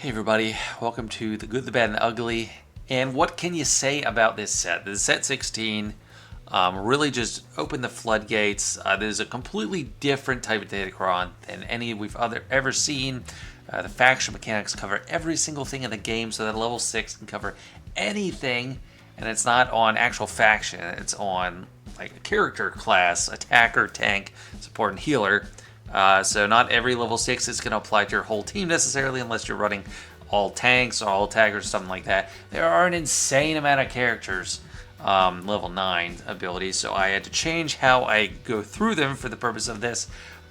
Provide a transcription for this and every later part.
Hey everybody, welcome to The Good, the Bad, and the Ugly. And what can you say about this set? The set 16 really just opened the floodgates. There's a completely different type of Datacron than any we've ever seen. The faction mechanics cover every single thing in the game, so that level 6 can cover anything. And it's not on actual faction, it's on like a character class, attacker, tank, support, and healer. So not every level 6 is going to apply to your whole team necessarily unless you're running all tanks or all attackers or something like that. There are an insane amount of characters, level 9 abilities, so I had to change how I go through them for the purpose of this.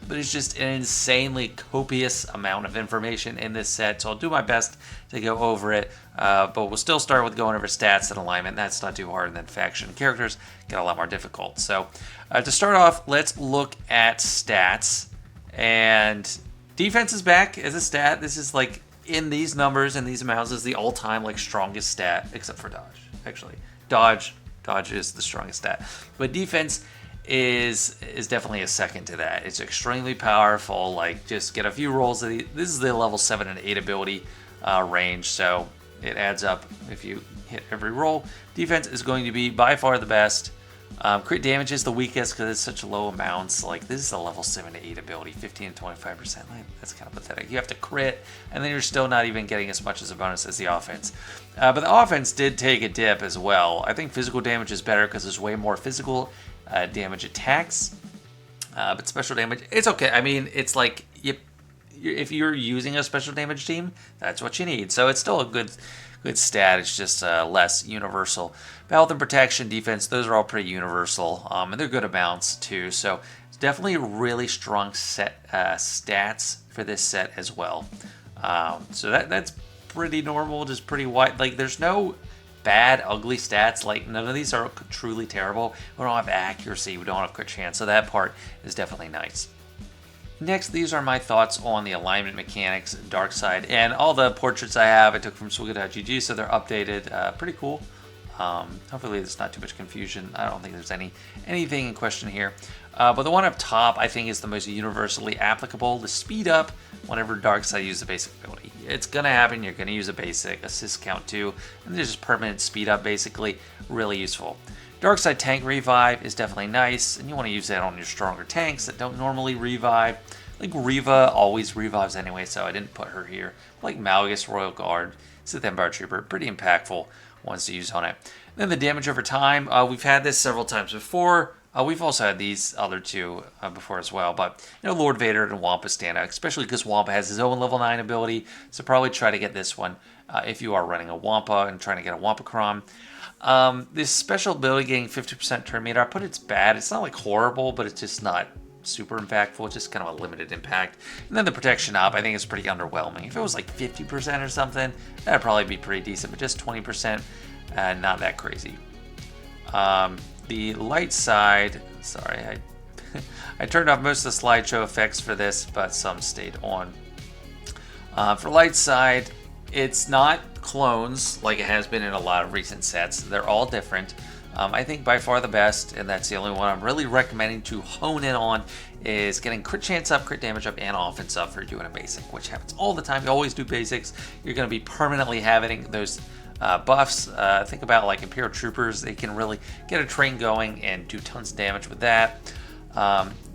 But it's just an insanely copious amount of information in this set, so I'll do my best to go over it. But we'll still start with going over stats and alignment. That's not too hard, and then faction characters get a lot more difficult. So to start off, let's look at stats. And defense is back as a stat. This is like in these numbers and these amounts is the all-time like strongest stat, except for dodge. Actually, dodge is the strongest stat, but defense is definitely a second to that. It's extremely powerful. Like just get a few rolls of this is the level 7 and 8 ability range, so it adds up if you hit every roll. Defense is going to be by far the best. Crit damage is the weakest because it's such low amounts. Like this is a level 7 to 8 ability, 15 to 25%. Like, that's kind of pathetic. You have to crit, and then you're still not even getting as much as a bonus as the offense. But the offense did take a dip as well. I think physical damage is better because there's way more physical damage attacks. But special damage, it's okay. I mean, it's like if you're using a special damage team, that's what you need. So it's still a good stat. It's just less universal. Health and protection, defense, those are all pretty universal, and they're good amounts too. So it's definitely a really strong set stats for this set as well. So that's pretty normal, just pretty wide. Like there's no bad, ugly stats. Like none of these are truly terrible. We don't have accuracy. We don't have crit chance. So that part is definitely nice. Next, these are my thoughts on the alignment mechanics, dark side, and all the portraits I took from Swigga.gg, so they're updated. Pretty cool. Hopefully there's not too much confusion. I don't think there's anything in question here. But the one up top, I think, is the most universally applicable. The speed up whenever dark side uses a basic ability. It's going to happen. You're going to use a basic, assist count 2, and there's just permanent speed up, basically. Really useful. Dark side tank revive is definitely nice, and you want to use that on your stronger tanks that don't normally revive. Like Riva always revives anyway, so I didn't put her here. Like Malgus, Royal Guard, Sith Empire Trooper, pretty impactful ones to use on it. Then the damage over time, we've had this several times before. We've also had these other two before as well, but Lord Vader and Wampa stand out, especially because Wampa has his own level 9 ability, so probably try to get this one if you are running a Wampa and trying to get a Wampacron. This special ability getting 50% turn meter, I put it's bad. It's not like horrible, but it's just not super impactful. It's just kind of a limited impact. And then the protection up, I think it's pretty underwhelming. If it was like 50% or something, that'd probably be pretty decent, but just 20%, not that crazy. The light side, sorry, I turned off most of the slideshow effects for this, but some stayed on. For light side, it's not clones like it has been in a lot of recent sets. They're all different. I think by far the best, and that's the only one I'm really recommending to hone in on, is getting crit chance up, crit damage up, and offense up for doing a basic, which happens all the time. You always do basics. You're going to be permanently having those buffs. Think about like Imperial Troopers. They can really get a train going and do tons of damage with that.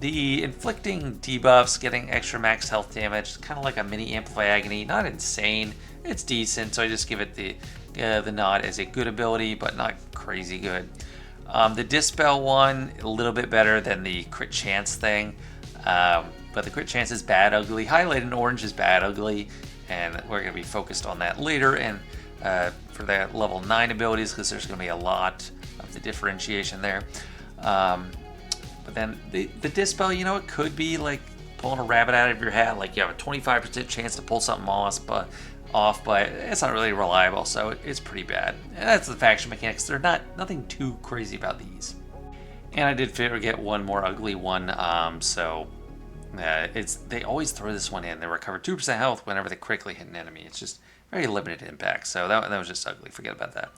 The inflicting debuffs, getting extra max health damage, kind of like a mini Amplify Agony. Not insane. It's decent, so I just give it the nod as a good ability, but not crazy good. The Dispel one, a little bit better than the Crit Chance thing, but the Crit Chance is bad ugly. Highlighted in orange is bad ugly, and we're going to be focused on that later. And for that level 9 abilities, because there's going to be a lot of the differentiation there. But then the Dispel, it could be like pulling a rabbit out of your hat. Like you have a 25% chance to pull something off, but it's not really reliable, so it's pretty bad. And that's the faction mechanics. They're nothing too crazy about these. And I did forget one more ugly one. They always throw this one in. They recover 2% health whenever they quickly hit an enemy. It's just very limited impact. So that was just ugly. Forget about that.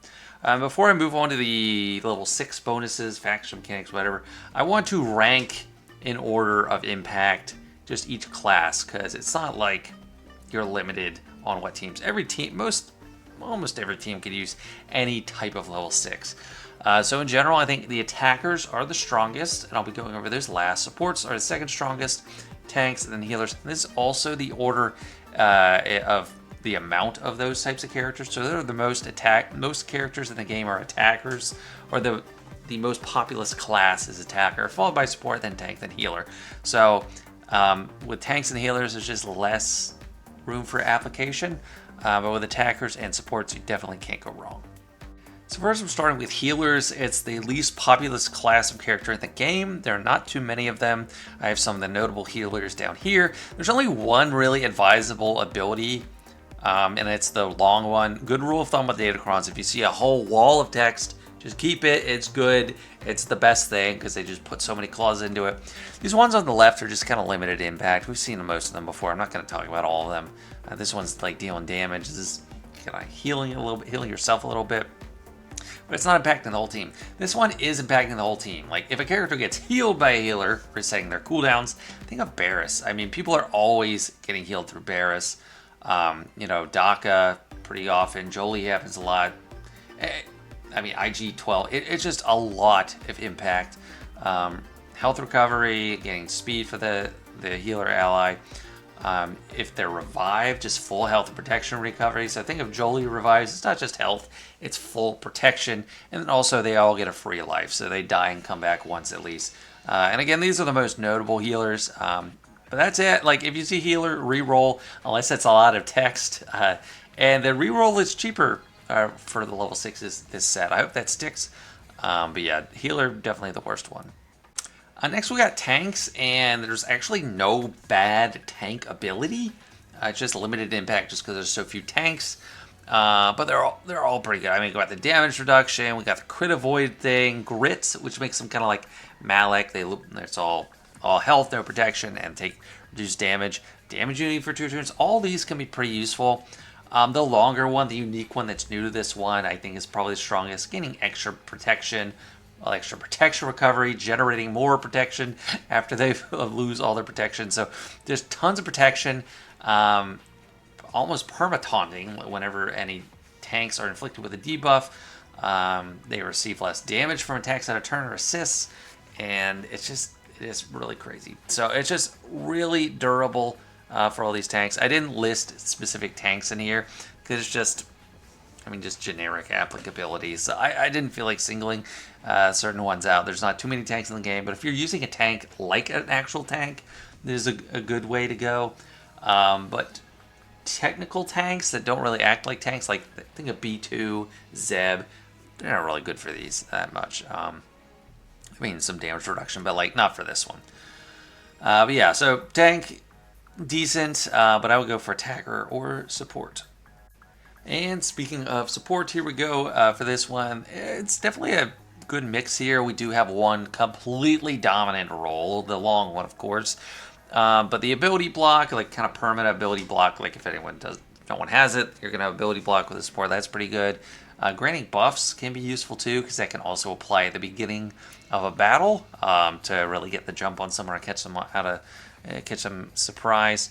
Before I move on to the level 6 bonuses, faction mechanics, whatever, I want to rank in order of impact just each class, because it's not like you're limited on what teams. Every team, almost every team could use any type of level 6. So in general, I think the attackers are the strongest, and I'll be going over those last. Supports are the second strongest, tanks, and then healers. And this is also the order of the amount of those types of characters. So they're the most characters in the game are attackers, or the most populous class is attacker, followed by support, then tank, then healer. So with tanks and healers, there's just less room for application. But with attackers and supports, you definitely can't go wrong. So first I'm starting with healers. It's the least populous class of character in the game. There are not too many of them. I have some of the notable healers down here. There's only one really advisable ability, and it's the long one. Good rule of thumb with Datacrons, if you see a whole wall of text, just keep it. It's good. It's the best thing because they just put so many clauses into it. These ones on the left are just kind of limited impact. We've seen most of them before. I'm not going to talk about all of them. This one's like dealing damage. This is kind of healing yourself a little bit. But it's not impacting the whole team. This one is impacting the whole team. Like, if a character gets healed by a healer, resetting their cooldowns, think of Barris. I mean, people are always getting healed through Barris. Daka, pretty often. Jolie happens a lot. I mean, IG-12. It's just a lot of impact. Health recovery, getting speed for the healer ally. If they're revived, just full health and protection recovery. So think of Jolie revives. It's not just health, it's full protection. And then also they all get a free life. So they die and come back once at least. And again, these are the most notable healers. But that's it. Like, if you see healer, reroll, unless it's a lot of text. And the reroll is cheaper for the level 6s this set. I hope that sticks. But yeah, healer, definitely the worst one. Next we got tanks, and there's actually no bad tank ability. It's just limited impact just because there's so few tanks. But they're all pretty good. I mean, we got the damage reduction, we got the crit avoid thing, grits, which makes them kind of like Malik. It's all health, no protection, and take reduced damage. Damage unity for 2 turns. All these can be pretty useful. The longer one, the unique one that's new to this one, I think is probably the strongest. Gaining extra protection recovery, generating more protection after they lose all their protection. So there's tons of protection, almost perma-taunting whenever any tanks are inflicted with a debuff. They receive less damage from attacks out of turn or assists, and it is really crazy. So it's just really durable for all these tanks. I didn't list specific tanks in here because it's just generic applicability. So I didn't feel like singling certain ones out. There's not too many tanks in the game, but if you're using a tank like an actual tank, there's a good way to go. But technical tanks that don't really act like tanks, like think of B2, Zeb, they're not really good for these that much. Some damage reduction, but like not for this one. But yeah, so tank, decent, but I would go for attacker or support. And speaking of support, here we go for this one. It's definitely a good mix here. We do have one completely dominant role, the long one, of course. But the ability block, like kind of permanent ability block, like if no one has it, you're going to have ability block with the support. That's pretty good. Granting buffs can be useful too, because that can also apply at the beginning of a battle to really get the jump on someone or catch them surprise.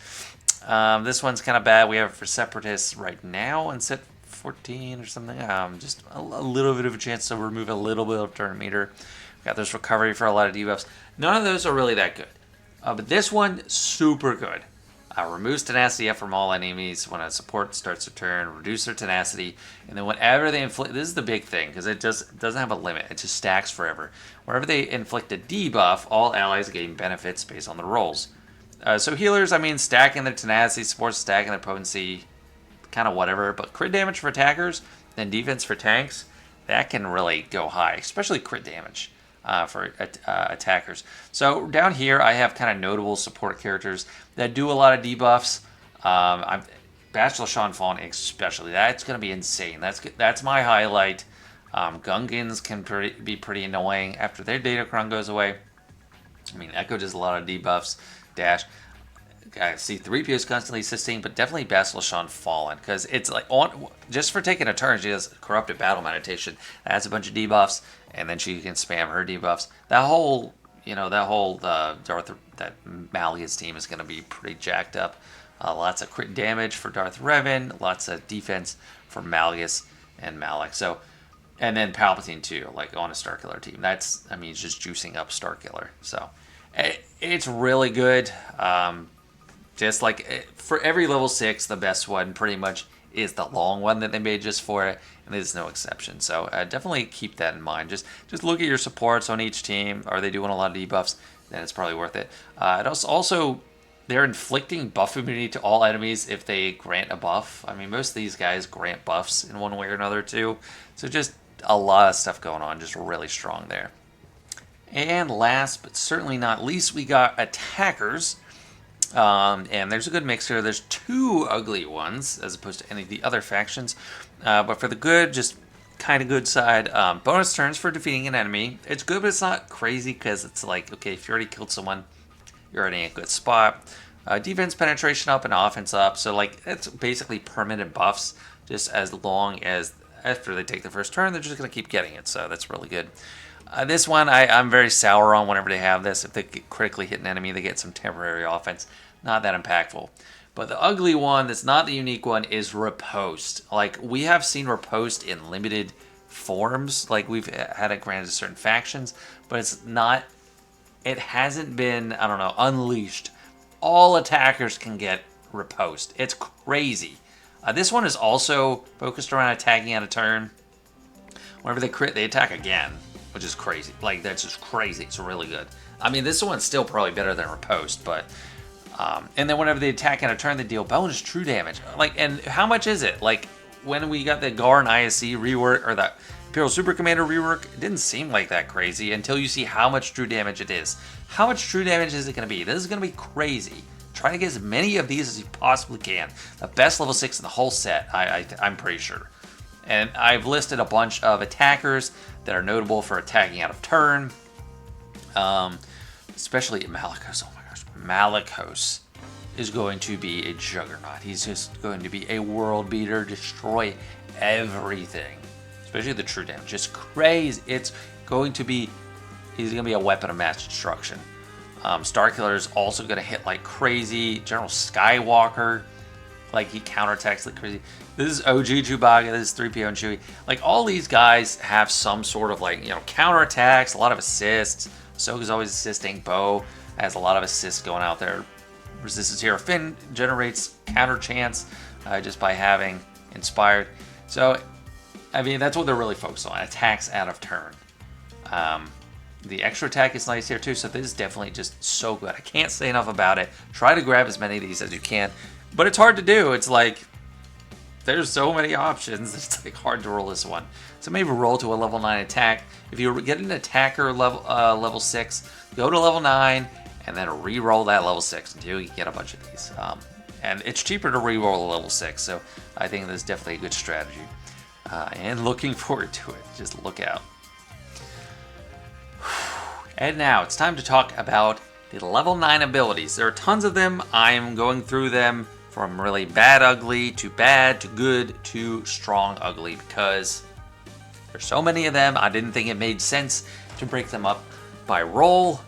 This one's kind of bad. We have it for Separatists right now in set 14 or something. Just a little bit of a chance to remove a little bit of turn meter. We got this recovery for a lot of debuffs. None of those are really that good. But this one, super good. Removes tenacity from all enemies when a support starts to turn, reduce their tenacity, and then whenever they inflict, this is the big thing, because it doesn't have a limit, it just stacks forever. Whenever they inflict a debuff, all allies gain benefits based on the rolls. So healers, stacking their tenacity, supports stacking their potency, kind of whatever, but crit damage for attackers, then defense for tanks, that can really go high, especially crit damage for attackers. So down here, I have kind of notable support characters that do a lot of debuffs. Bachelor Sean Fawn especially, that's going to be insane. That's my highlight. Gungans can be pretty annoying after their Datacron goes away. Echo does a lot of debuffs. Dash. I see 3PO is constantly assisting, but definitely Bachelor Sean Fallen, because it's like just for taking a turn, she does Corrupted Battle Meditation. That's a bunch of debuffs, and then she can spam her debuffs. That whole Malleus team is going to be pretty jacked up. Lots of crit damage for Darth Revan, lots of defense for Malgus and Malak. So, and then Palpatine too, like on a Starkiller team. That's, I mean, it's just juicing up Starkiller. So, it's really good. Just like for every level 6, the best one pretty much is the long one that they made just for it, and there's no exception. So definitely keep that in mind. Just look at your supports on each team. Are they doing a lot of debuffs? Then it's probably worth it. It also they're inflicting buff immunity to all enemies if they grant a buff. I mean, most of these guys grant buffs in one way or another too. So just a lot of stuff going on, just really strong there. And last but certainly not least, we got attackers. And there's a good mix here. There's 2 ugly ones as opposed to any of the other factions. But for the good, just kind of good side, bonus turns for defeating an enemy. It's good, but it's not crazy because it's like, okay, if you already killed someone, you're already in a good spot. Defense penetration up and offense up. So like it's basically permanent buffs just as long as after they take the first turn, they're just going to keep getting it. So that's really good. This one I'm very sour on whenever they have this. If they critically hit an enemy, they get some temporary offense. Not that impactful. But the ugly one that's not the unique one is Riposte. Like, we have seen Riposte in limited forms. Like, we've had it granted to certain factions. But it's not... It hasn't been, I don't know, unleashed. All attackers can get Riposte. It's crazy. This one is also focused around attacking at a turn. Whenever they crit, they attack again, which is crazy. Like, that's just crazy. It's really good. I mean, this one's still probably better than Riposte, but... and then whenever they attack at a turn, they deal bonus true damage. Like, and how much is it? Like, when we got the Garn ISC rework, or the Imperial Super Commander rework, it didn't seem like that crazy until you see how much true damage it is. How much true damage is it going to be? This is going to be crazy. Try to get as many of these as you possibly can. The best level 6 in the whole set, I'm pretty sure. And I've listed a bunch of attackers that are notable for attacking out of turn. Especially Malicos. Oh my gosh. Malicos is going to be a juggernaut. He's just going to be a world beater, destroy everything. Especially the true damage. Just crazy. He's going to be a weapon of mass destruction. Starkiller is also going to hit like crazy. General Skywalker, like he counterattacks like crazy. This is OG Chewbacca, this is 3PO and Chewie. Like all these guys have some sort of like, counterattacks, a lot of assists. Ahsoka's always assisting. Bo has a lot of assists going out there. Resistance Hero Finn generates counter chance just by having Inspired. So, I mean, that's what they're really focused on. Attacks out of turn. The extra attack is nice here too, so this is definitely just so good. I can't say enough about it. Try to grab as many of these as you can, but it's hard to do. It's like, there's so many options, it's like hard to roll this one. So maybe roll to a level 9 attack. If you get an attacker level 6, go to level 9, and then re-roll that level 6 until you get a bunch of these. And it's cheaper to re-roll a level 6, so I think this is definitely a good strategy. And looking forward to it. Just look out. And now it's time to talk about the level 9 abilities. There are tons of them. I'm going through them from really bad ugly to bad to good to strong ugly because there's so many of them. I didn't think it made sense to break them up by role.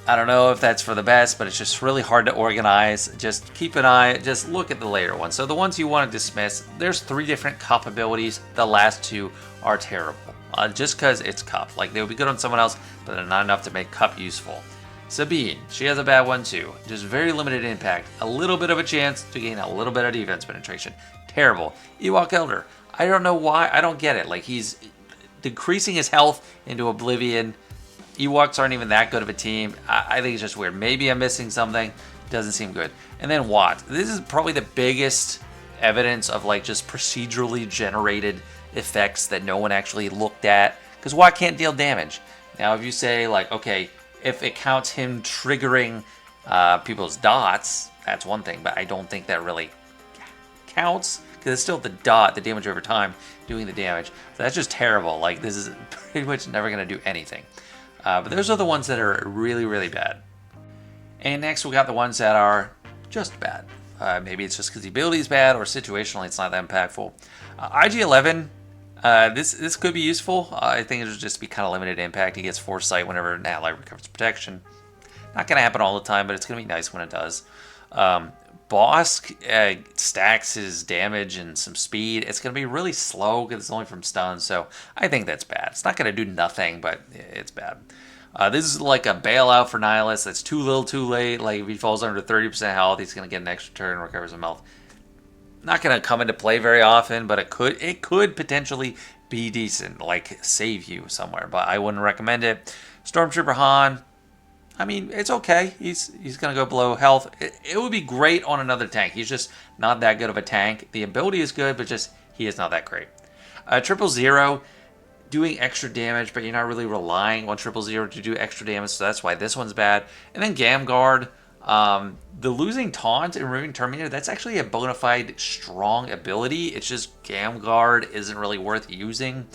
I don't know if that's for the best, but it's just really hard to organize. Just keep an eye, just look at the later ones. So the ones you want to dismiss, there's 3 different cup abilities. The last 2 are terrible. Just because it's cup. Like, they would be good on someone else, but they're not enough to make cup useful. Sabine, she has a bad one too. Just very limited impact. A little bit of a chance to gain a little bit of defense penetration. Terrible. Ewok Elder, I don't know why. I don't get it. Like, he's decreasing his health into oblivion. Ewoks aren't even that good of a team. I think it's just weird. Maybe I'm missing something. Doesn't seem good. And then Watt. This is probably the biggest evidence of like just procedurally generated effects that no one actually looked at. Because Watt can't deal damage. Now if you say like, okay, if it counts him triggering people's dots, that's one thing. But I don't think that really counts. Because it's still the dot, the damage over time, doing the damage. So that's just terrible. Like, this is pretty much never going to do anything. But those are the ones that are really, really bad. And next we got the ones that are just bad. Maybe it's just because the ability is bad, or situationally it's not that impactful. IG-11, this could be useful. I think it'll just be kind of limited impact. He gets Foresight whenever an ally recovers protection. Not going to happen all the time, but it's going to be nice when it does. Boss stacks his damage and some speed. It's going to be really slow because it's only from stun, so I think that's bad. It's not going to do nothing, but it's bad. This is like a bailout for Nihilus. That's too little, too late. Like if he falls under 30% health, he's going to get an extra turn, recover some health. Not going to come into play very often, but it could potentially be decent, like save you somewhere. But I wouldn't recommend it. Stormtrooper Han, I mean, it's okay. He's going to go below health. It would be great on another tank. He's just not that good of a tank. The ability is good, but just he is not that great. 000, doing extra damage, but you're not really relying on 000 to do extra damage, so that's why this one's bad. And then Gamguard, the losing taunt and removing Terminator, that's actually a bona fide strong ability. It's just Gamguard isn't really worth using.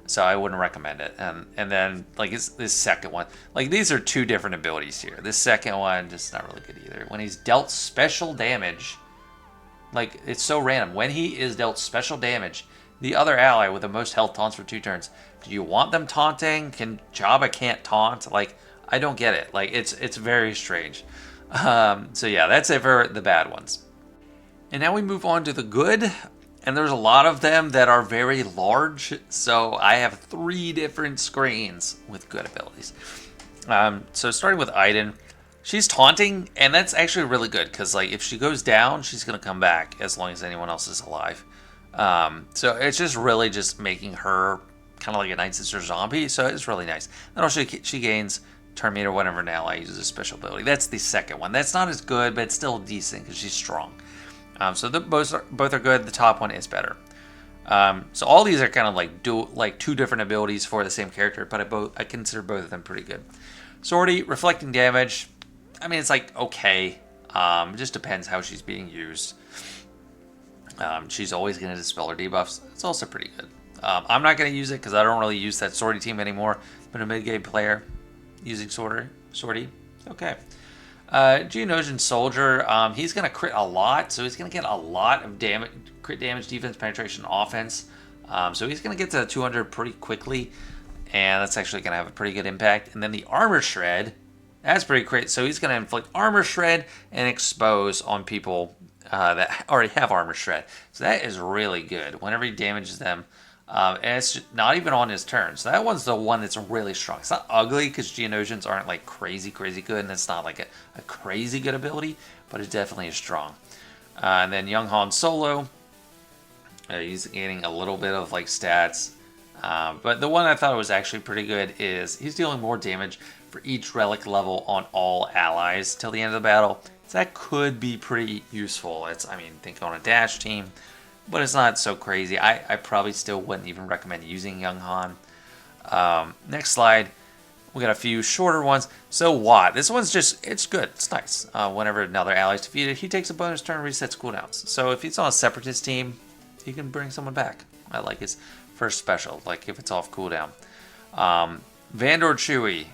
So I wouldn't recommend it. And then like this second one, like these are two different abilities here. This second one just not really good either. When he's dealt special damage, like it's so random. When he is dealt special damage, the other ally with the most health taunts for 2 turns. Do you want them taunting? Jabba can't taunt? Like I don't get it. Like it's very strange. So yeah, that's it for the bad ones. And now we move on to the good. And there's a lot of them that are very large, so I have 3 different screens with good abilities. So starting with Iden, she's taunting, and that's actually really good, because like if she goes down, she's going to come back as long as anyone else is alive. So it's just really just making her kind of like a Night Sister zombie, so it's really nice. And also she gains Terminator whenever an ally uses a special ability. That's the second one. That's not as good, but it's still decent because she's strong. So both are good. The top one is better. So all these are kind of like 2 different abilities for the same character, but I consider both of them pretty good. Sortie, reflecting damage. I mean, it's like okay. It just depends how she's being used. She's always going to dispel her debuffs. It's also pretty good. I'm not going to use it because I don't really use that Sortie team anymore. But a mid-game player using Sortie, okay. Geonosian Soldier, he's going to crit a lot, so he's going to get a lot of damage, crit damage, defense, penetration, offense. So he's going to get to 200 pretty quickly, and that's actually going to have a pretty good impact. And then the Armor Shred, that's pretty great. So he's going to inflict Armor Shred and Expose on people that already have Armor Shred. So that is really good whenever he damages them. And it's not even on his turn. So that one's the one that's really strong. It's not ugly because Geonosians aren't like crazy good, and it's not like a crazy good ability, but it definitely is strong. And then Young Han Solo, he's gaining a little bit of like stats. But the one I thought was actually pretty good is he's dealing more damage for each relic level on all allies till the end of the battle. So that could be pretty useful. Think on a dash team. But it's not so crazy. I probably still wouldn't even recommend using Young Han. Next slide. We got a few shorter ones. So Watt. This one's just, it's good. It's nice. Whenever another ally is defeated, he takes a bonus turn, resets cooldowns. So if he's on a Separatist team, he can bring someone back. I like his first special, like if it's off cooldown. Vandor Chewie.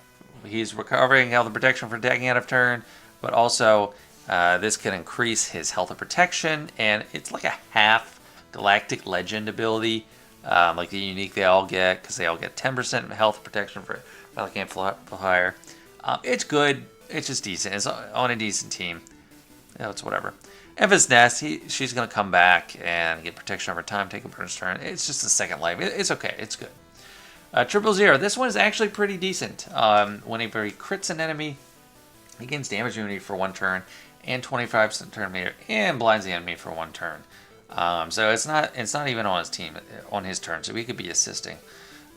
He's recovering health and protection for attacking out of turn, but also this can increase his health and protection, and it's like a half Galactic Legend ability, like the unique they all get, because they all get 10% health protection for Relic Amplifier. It's good. It's just decent. It's on a decent team. It's whatever. Emphas Nest, she's going to come back and get protection over time, take a bonus turn. It's just a second life. It's okay. It's good. 000. This one is actually pretty decent. Whenever he crits an enemy, he gains damage immunity for 1 turn and 25% turn meter, and blinds the enemy for 1 turn. So it's not even on his team on his turn, so he could be assisting.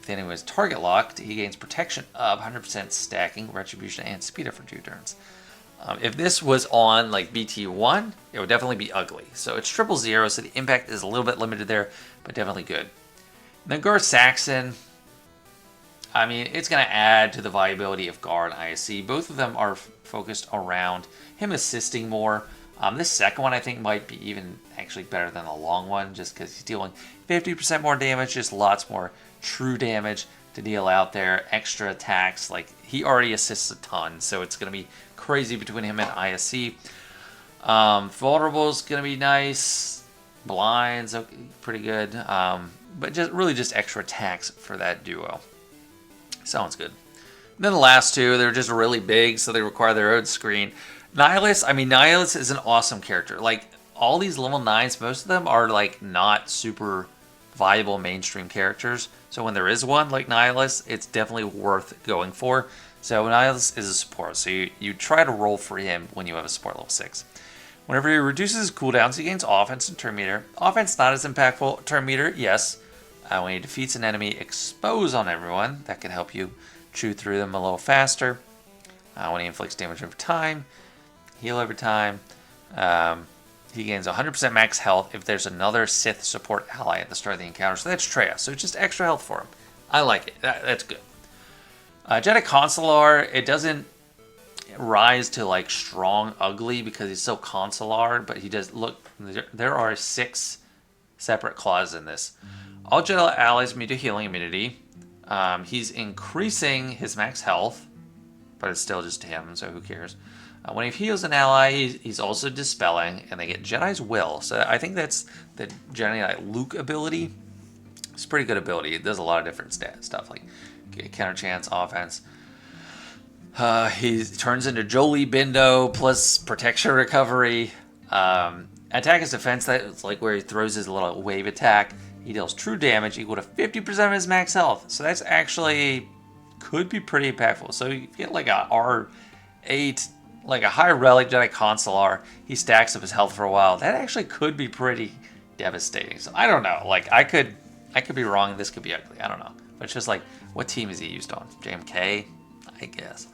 If the enemy is target locked, he gains protection of 100% stacking, retribution, and speed up for 2 turns. If this was on like BT1, it would definitely be ugly. So it's 000, so the impact is a little bit limited there, but definitely good. And then Gar Saxon, I mean, it's going to add to the viability of Gar and ISC. Both of them are focused around him assisting more. This second one I think might be even actually better than the long one, just because he's dealing 50% more damage, just lots more true damage to deal out there, extra attacks. Like, he already assists a ton, so it's going to be crazy between him and ISC. Vulnerable is going to be nice. Blinds, okay, pretty good. But just extra attacks for that duo. Sounds good. And then the last two, they're just really big, so they require their own screen. Nihilus, I mean, Nihilus is an awesome character. Like, all these level 9s, most of them are, like, not super viable mainstream characters. So when there is one like Nihilus, it's definitely worth going for. So Nihilus is a support, so you try to roll for him when you have a support level 6. Whenever he reduces his cooldowns, he gains offense and turn meter. Offense not as impactful. Turn meter, yes. When he defeats an enemy, expose on everyone. That can help you chew through them a little faster. When he inflicts damage over time, heal over time. He gains 100% max health if there's another Sith support ally at the start of the encounter. So that's Treya. So just extra health for him. I like it. That's good. Jedi Consular, it doesn't rise to like strong ugly because he's so consular, but he does look. There are 6 separate clauses in this. All Jedi allies immune to healing immunity. He's increasing his max health, but it's still just him, so who cares? When he heals an ally, he's also dispelling, and they get Jedi's Will. So I think that's the Jedi Luke ability. It's a pretty good ability. It does a lot of different stuff, like counter chance, offense. He turns into Jolie Bindo plus protection recovery. Attack is defense. That's like where he throws his little wave attack. He deals true damage equal to 50% of his max health. So that's actually could be pretty impactful. So you get like a R8, like a high relic Jedi Consular. He stacks up his health for a while. That actually could be pretty devastating. So I don't know. Like I could be wrong. This could be ugly. I don't know. But it's just like, what team is he used on? JMK, I guess.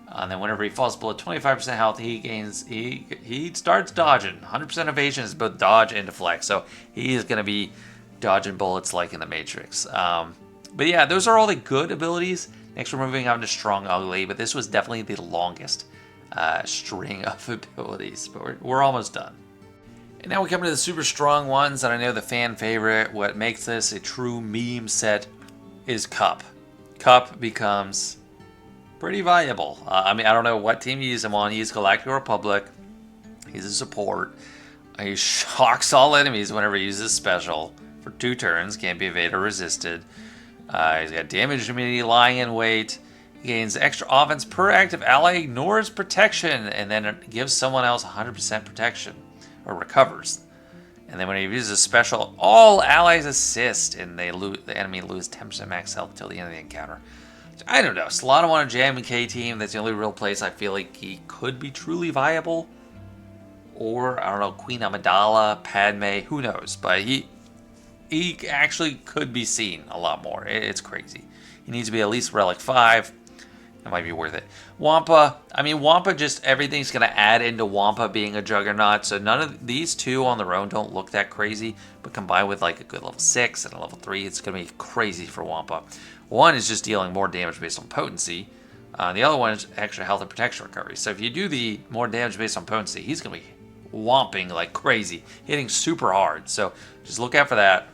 And then whenever he falls below 25% health, he starts dodging. 100% evasion is both dodge and deflect. So he is going to be dodging bullets like in the Matrix. But yeah, those are all the good abilities. Next, we're moving on to Strong Ugly, but this was definitely the longest string of abilities. But we're almost done. And now we come to the super strong ones, and I know the fan favorite. What makes this a true meme set is Cup. Cup becomes pretty valuable. I mean, I don't know what team you use him on. He's Galactic Republic. He's a support. He shocks all enemies whenever he uses special for 2 turns. Can't be evaded or resisted. He's got damage immunity lying in wait. He gains extra offense per active ally, ignores protection, and then gives someone else 100% protection, or recovers. And then when he uses a special, all allies assist, and the enemy lose 10% max health until the end of the encounter. So, I don't know. Solana on a JMK team. That's the only real place I feel like he could be truly viable. Or, I don't know, Queen Amidala, Padme, who knows. But he actually could be seen a lot more. It's crazy. He needs to be at least Relic 5. It might be worth it. Wampa, I mean, Wampa just, everything's going to add into Wampa being a juggernaut. So none of these 2 on their own don't look that crazy. But combined with like a good level 6 and a level 3, it's going to be crazy for Wampa. One is just dealing more damage based on potency. The other one is extra health and protection recovery. So if you do the more damage based on potency, he's going to be whomping like crazy, hitting super hard. So just look out for that.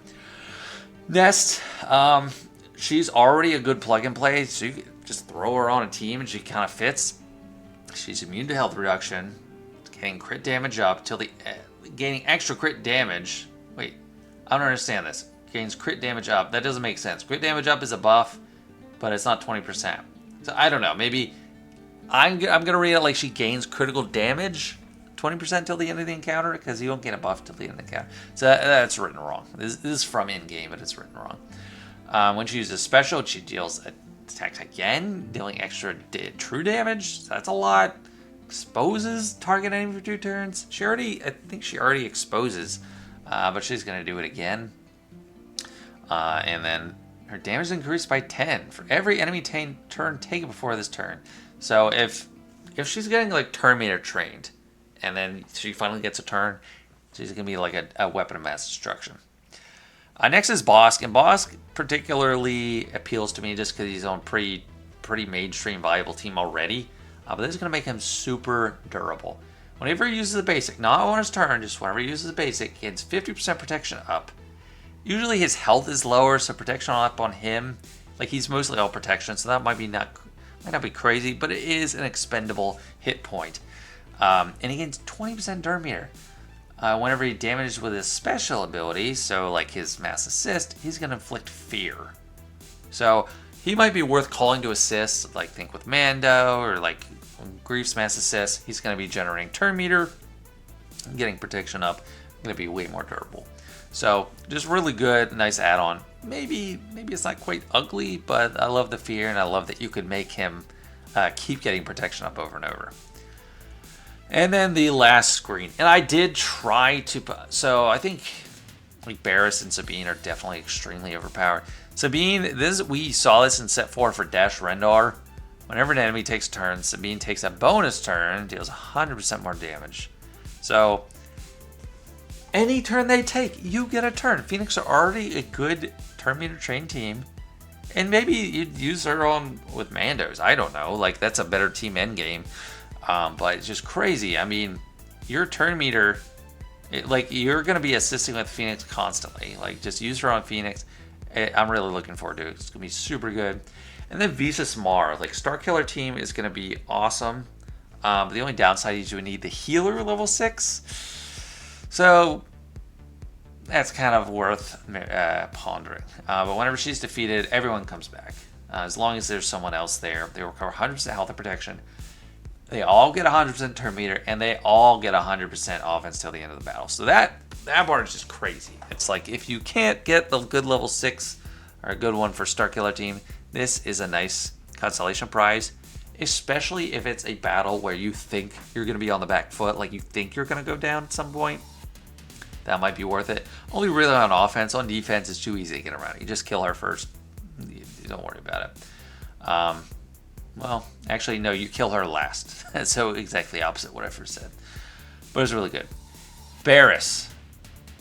Nest, she's already a good plug and play. So you just throw her on a team and she kind of fits. She's immune to health reduction, getting crit damage up till the gaining extra crit damage. Wait, I don't understand this. Gains crit damage up. That doesn't make sense. Crit damage up is a buff, but it's not 20%. So I don't know. Maybe I'm gonna read it like she gains critical damage 20% till the end of the encounter, because you don't get a buff till the end of the encounter. So that's written wrong. This is from in-game, but it's written wrong. When she uses special, she deals attacks again, dealing extra true damage. So that's a lot. Exposes target enemy for 2 turns. I think she already exposes, but she's going to do it again. And then her damage is increased by 10 for every enemy turn taken before this turn. So if she's getting like turn meter trained, and then she finally gets a turn, she's going to be like a weapon of mass destruction. Next is Bosk, and Bosk particularly appeals to me just because he's on pretty mainstream viable team already. But this is going to make him super durable. Whenever he uses the basic, not on his turn, just whenever he uses the basic, he gets 50% protection up. Usually his health is lower, so protection up on him, like he's mostly all protection, so that might not be crazy, but it is an expendable hit point. And he gains 20% turn meter. Whenever he damages with his special ability, so like his mass assist, he's going to inflict fear. So he might be worth calling to assist, like think with Mando, or like Grief's Mass Assist, he's going to be generating turn meter, getting protection up, going to be way more durable. So just really good, nice add-on. Maybe it's not quite ugly, but I love the fear, and I love that you could make him keep getting protection up over and over. And then the last screen, and I did try to, so I think like Barris and Sabine are definitely extremely overpowered. Sabine, we saw this in set 4 for Dash Rendar. Whenever an enemy takes a turn, Sabine takes a bonus turn, deals 100% more damage. So any turn they take, you get a turn. Phoenix are already a good turn meter trained team. And maybe you'd use her on with Mandos. I don't know. Like, that's a better team endgame. But it's just crazy. I mean, your turn meter, you're going to be assisting with Phoenix constantly. Like, just use her on Phoenix. I'm really looking forward to it. It's going to be super good. And then Visas Mar. Like, Star Killer team is going to be awesome. The only downside is you would need the healer level 6. So that's kind of worth pondering. But whenever she's defeated, everyone comes back. As long as there's someone else there, they recover 100% health and protection. They all get 100% turn meter, and they all get 100% offense till the end of the battle. So that part is just crazy. It's like, if you can't get the good level 6 or a good one for Star Killer team, this is a nice consolation prize, especially if it's a battle where you think you're going to be on the back foot, like you think you're going to go down at some point. That might be worth it. Only really on offense. On defense, it's too easy to get around. You just kill her first. You don't worry about it. Well, actually, no, you kill her last. So exactly opposite what I first said. But it's really good. Barris.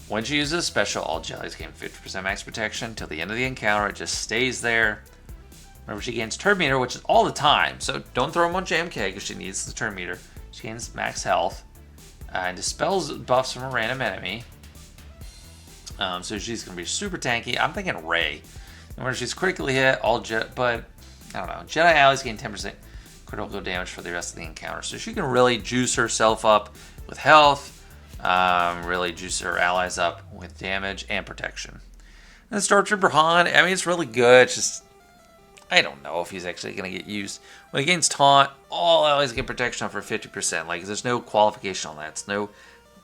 When she uses a special, all jellies gain 50% max protection till the end of the encounter. It just stays there. Remember, she gains turn meter, which is all the time. So don't throw them on JMK because she needs the turn meter. She gains max health. And dispels buffs from a random enemy. So she's going to be super tanky. I'm thinking Ray. Remember, she's critically hit, but I don't know. Jedi allies gain 10% critical damage for the rest of the encounter. So she can really juice herself up with health, really juice her allies up with damage and protection. And Stormtrooper Han, I mean, it's really good. It's just, I don't know if he's actually going to get used. When he gains taunt, all allies get protection up for 50%. Like, there's no qualification on that. It's no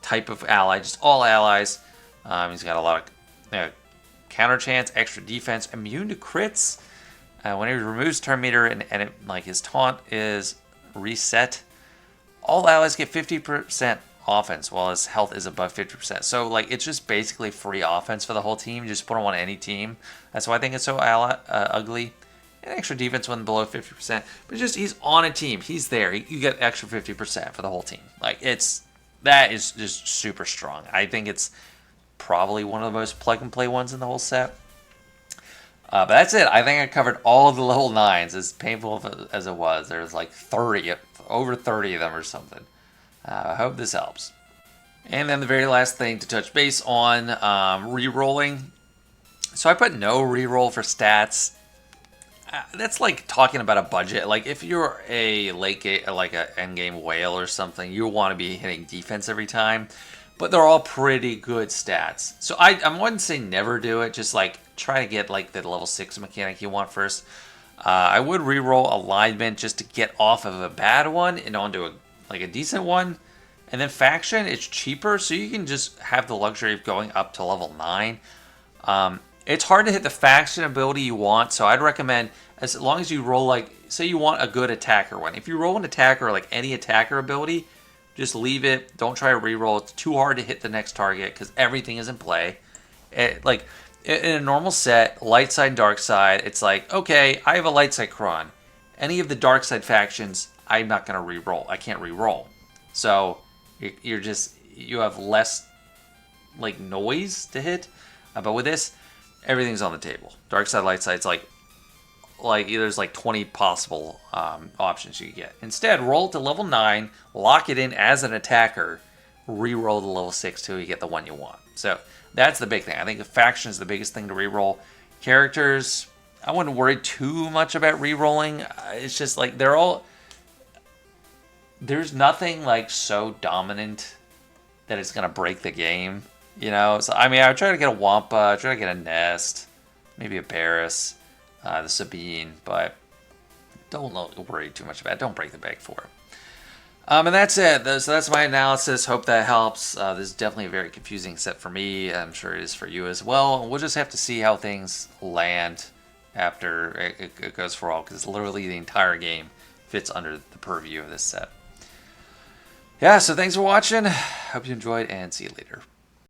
type of ally, just all allies. He's got a lot of counter chance, extra defense, immune to crits. When he removes turn meter and his taunt is reset, all allies get 50% offense while his health is above 50%. So like, it's just basically free offense for the whole team. You just put him on any team. That's why I think it's so ugly. And extra defense when below 50%. But just, he's on a team. He's there. You get extra 50% for the whole team. Like, that is just super strong. I think it's probably one of the most plug-and-play ones in the whole set. But that's it. I think I covered all of the level 9s, as painful as it was. There's like over 30 of them or something. I hope this helps. And then the very last thing to touch base on, re-rolling. So I put no re-roll for stats. That's like talking about a budget. Like, if you're a late game, like an endgame whale or something, you want to be hitting defense every time. But they're all pretty good stats. So I wouldn't say never do it. Just like try to get like the level 6 mechanic you want first. I would re-roll alignment just to get off of a bad one and onto a decent one. And then faction, it's cheaper, so you can just have the luxury of going up to level 9. It's hard to hit the faction ability you want, so I'd recommend, as long as you roll, like, say you want a good attacker one. If you roll an attacker, like any attacker ability, just leave it. Don't try to re-roll. It's too hard to hit the next target because everything is in play. Like, in a normal set, light side and dark side, it's like, okay, I have a light side Kron. Any of the dark side factions, I'm not going to re-roll. I can't re-roll. So you have less like noise to hit. But with this, everything's on the table. Dark side, light side, it's like there's like 20 possible options you get. Instead, roll it to level 9, lock it in as an attacker, re-roll to level 6 till you get the one you want. So that's the big thing. I think the faction is the biggest thing to re-roll. Characters, I wouldn't worry too much about re-rolling. It's just like there's nothing like so dominant that it's going to break the game. You know, so I mean, I would try to get a Wampa, try to get a Nest, maybe a Barris, the Sabine, but don't worry too much about it. Don't break the bank for it. And that's it. So that's my analysis. Hope that helps. This is definitely a very confusing set for me. I'm sure it is for you as well. We'll just have to see how things land after it goes for all, because literally the entire game fits under the purview of this set. Yeah, so thanks for watching. Hope you enjoyed, and see you later.